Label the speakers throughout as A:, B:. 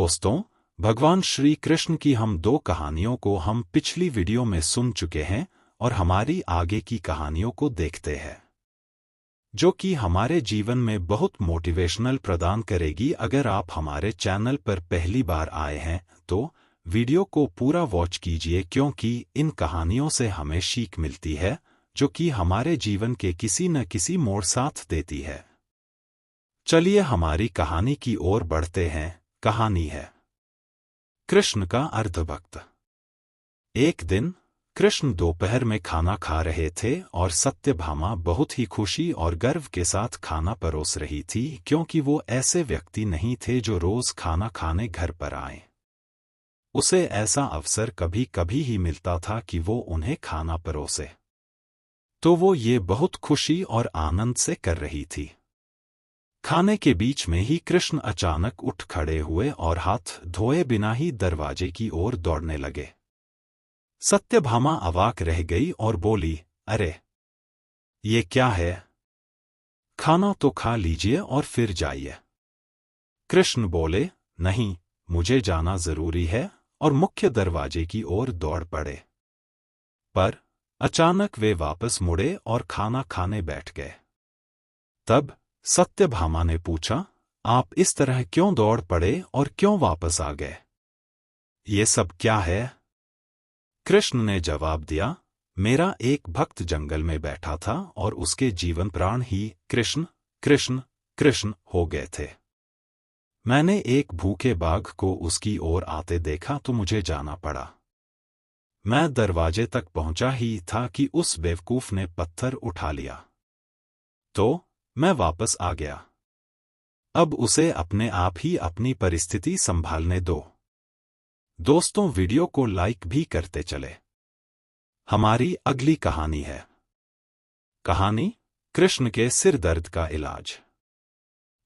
A: दोस्तों, भगवान श्री कृष्ण की हम दो कहानियों को हम पिछली वीडियो में सुन चुके हैं और हमारी आगे की कहानियों को देखते हैं, जो कि हमारे जीवन में बहुत मोटिवेशनल प्रदान करेगी। अगर आप हमारे चैनल पर पहली बार आए हैं तो वीडियो को पूरा वॉच कीजिए, क्योंकि इन कहानियों से हमें सीख मिलती है जो कि हमारे जीवन के किसी न किसी मोड़ साथ देती है। चलिए हमारी कहानी की ओर बढ़ते हैं। कहानी है कृष्ण का अर्धभक्त। एक दिन कृष्ण दोपहर में खाना खा रहे थे और सत्यभामा बहुत ही खुशी और गर्व के साथ खाना परोस रही थी, क्योंकि वो ऐसे व्यक्ति नहीं थे जो रोज खाना खाने घर पर आए। उसे ऐसा अवसर कभी कभी ही मिलता था कि वो उन्हें खाना परोसे, तो वो ये बहुत खुशी और आनंद से कर रही थी। खाने के बीच में ही कृष्ण अचानक उठ खड़े हुए और हाथ धोए बिना ही दरवाजे की ओर दौड़ने लगे। सत्यभामा अवाक रह गई और बोली, अरे ये क्या है? खाना तो खा लीजिए और फिर जाइए। कृष्ण बोले, नहीं, मुझे जाना जरूरी है, और मुख्य दरवाजे की ओर दौड़ पड़े। पर अचानक वे वापस मुड़े और खाना खाने बैठ गए। तब सत्यभामा ने पूछा, आप इस तरह क्यों दौड़ पड़े और क्यों वापस आ गए? ये सब क्या है? कृष्ण ने जवाब दिया, मेरा एक भक्त जंगल में बैठा था और उसके जीवन प्राण ही कृष्ण कृष्ण कृष्ण हो गए थे। मैंने एक भूखे बाघ को उसकी ओर आते देखा तो मुझे जाना पड़ा। मैं दरवाजे तक पहुंचा ही था कि उस बेवकूफ ने पत्थर उठा लिया, तो मैं वापस आ गया। अब उसे अपने आप ही अपनी परिस्थिति संभालने दो। दोस्तों, वीडियो को लाइक भी करते चले। हमारी अगली कहानी है कहानी कृष्ण के सिर दर्द का इलाज।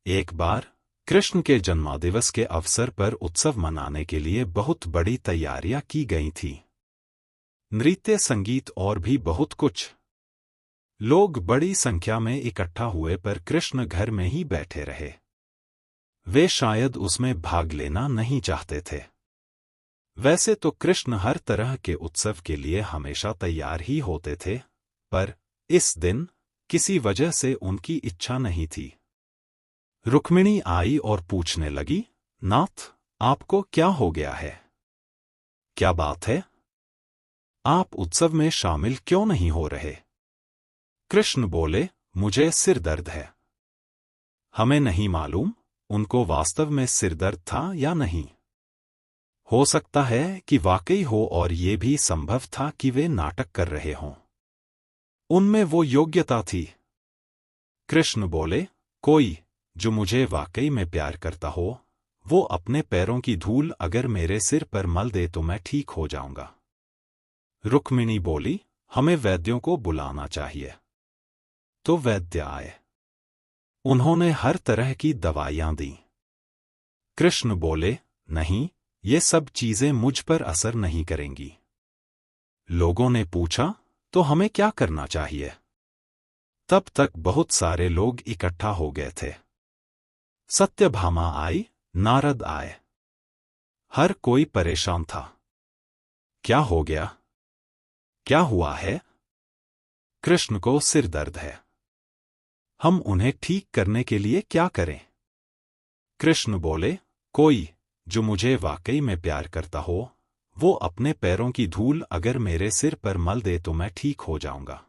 A: एक बार कृष्ण के जन्मदिवस के अवसर पर उत्सव मनाने के लिए बहुत बड़ी तैयारियां की गई थी। नृत्य, संगीत और भी बहुत कुछ। लोग बड़ी संख्या में इकट्ठा हुए, पर कृष्ण घर में ही बैठे रहे। वे शायद उसमें भाग लेना नहीं चाहते थे। वैसे तो कृष्ण हर तरह के उत्सव के लिए हमेशा तैयार ही होते थे, पर इस दिन किसी वजह से उनकी इच्छा नहीं थी। रुक्मिणी आई और पूछने लगी, नाथ, आपको क्या हो गया है? क्या बात है? आप उत्सव में शामिल क्यों नहीं हो रहे? कृष्ण बोले, मुझे सिर दर्द है। हमें नहीं मालूम उनको वास्तव में सिर दर्द था या नहीं। हो सकता है कि वाकई हो, और ये भी संभव था कि वे नाटक कर रहे हों। उनमें वो योग्यता थी। कृष्ण बोले, कोई जो मुझे वाकई में प्यार करता हो, वो अपने पैरों की धूल अगर मेरे सिर पर मल दे तो मैं ठीक हो जाऊंगा। रुक्मिणी बोली, हमें वैद्यों को बुलाना चाहिए। तो वैद्य आए। उन्होंने हर तरह की दवाइयां दी। कृष्ण बोले, नहीं, ये सब चीजें मुझ पर असर नहीं करेंगी। लोगों ने पूछा, तो हमें क्या करना चाहिए? तब तक बहुत सारे लोग इकट्ठा हो गए थे। सत्यभामा आई, नारद आए। हर कोई परेशान था। क्या हो गया? क्या हुआ है? कृष्ण को सिर दर्द है। हम उन्हें ठीक करने के लिए क्या करें? कृष्ण बोले, कोई जो मुझे वाकई में प्यार करता हो, वो अपने पैरों की धूल अगर मेरे सिर पर मल दे तो मैं ठीक हो जाऊंगा।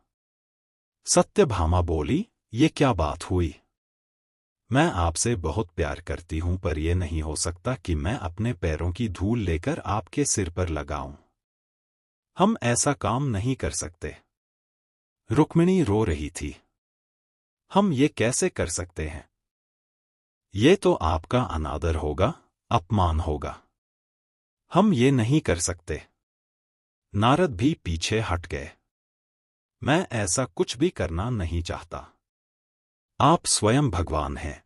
A: सत्यभामा बोली, ये क्या बात हुई? मैं आपसे बहुत प्यार करती हूं, पर यह नहीं हो सकता कि मैं अपने पैरों की धूल लेकर आपके सिर पर लगाऊं। हम ऐसा काम नहीं कर सकते। रुक्मिणी रो रही थी। हम ये कैसे कर सकते हैं? ये तो आपका अनादर होगा, अपमान होगा। हम ये नहीं कर सकते। नारद भी पीछे हट गए। मैं ऐसा कुछ भी करना नहीं चाहता। आप स्वयं भगवान हैं।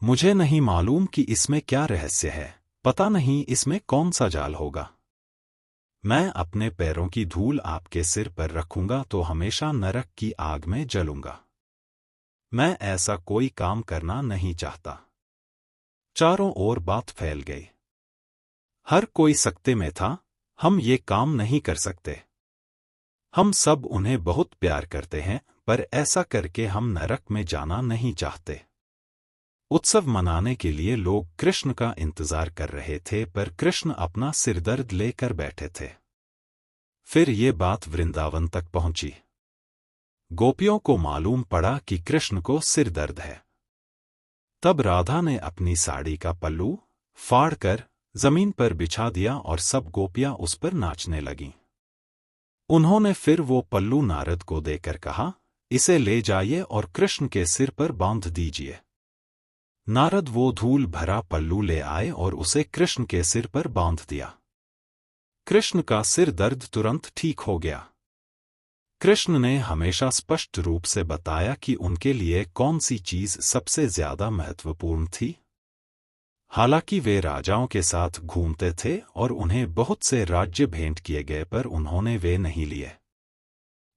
A: मुझे नहीं मालूम कि इसमें क्या रहस्य है, पता नहीं इसमें कौन सा जाल होगा। मैं अपने पैरों की धूल आपके सिर पर रखूंगा तो हमेशा नरक की आग में जलूंगा। मैं ऐसा कोई काम करना नहीं चाहता। चारों ओर बात फैल गई। हर कोई सकते में था, हम ये काम नहीं कर सकते। हम सब उन्हें बहुत प्यार करते हैं, पर ऐसा करके हम नरक में जाना नहीं चाहते। उत्सव मनाने के लिए लोग कृष्ण का इंतजार कर रहे थे, पर कृष्ण अपना सिरदर्द लेकर बैठे थे। फिर ये बात वृंदावन तक पहुंची। गोपियों को मालूम पड़ा कि कृष्ण को सिर दर्द है। तब राधा ने अपनी साड़ी का पल्लू फाड़कर जमीन पर बिछा दिया और सब गोपियां उस पर नाचने लगीं। उन्होंने फिर वो पल्लू नारद को देकर कहा, इसे ले जाइए और कृष्ण के सिर पर बांध दीजिए। नारद वो धूल भरा पल्लू ले आए और उसे कृष्ण के सिर पर बांध दिया। कृष्ण का सिर दर्द तुरंत ठीक हो गया। कृष्ण ने हमेशा स्पष्ट रूप से बताया कि उनके लिए कौन सी चीज सबसे ज्यादा महत्वपूर्ण थी। हालांकि वे राजाओं के साथ घूमते थे और उन्हें बहुत से राज्य भेंट किए गए, पर उन्होंने वे नहीं लिए।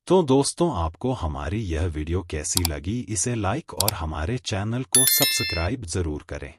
A: तो दोस्तों, आपको हमारी यह वीडियो कैसी लगी, इसे लाइक और हमारे चैनल को सब्सक्राइब जरूर करें।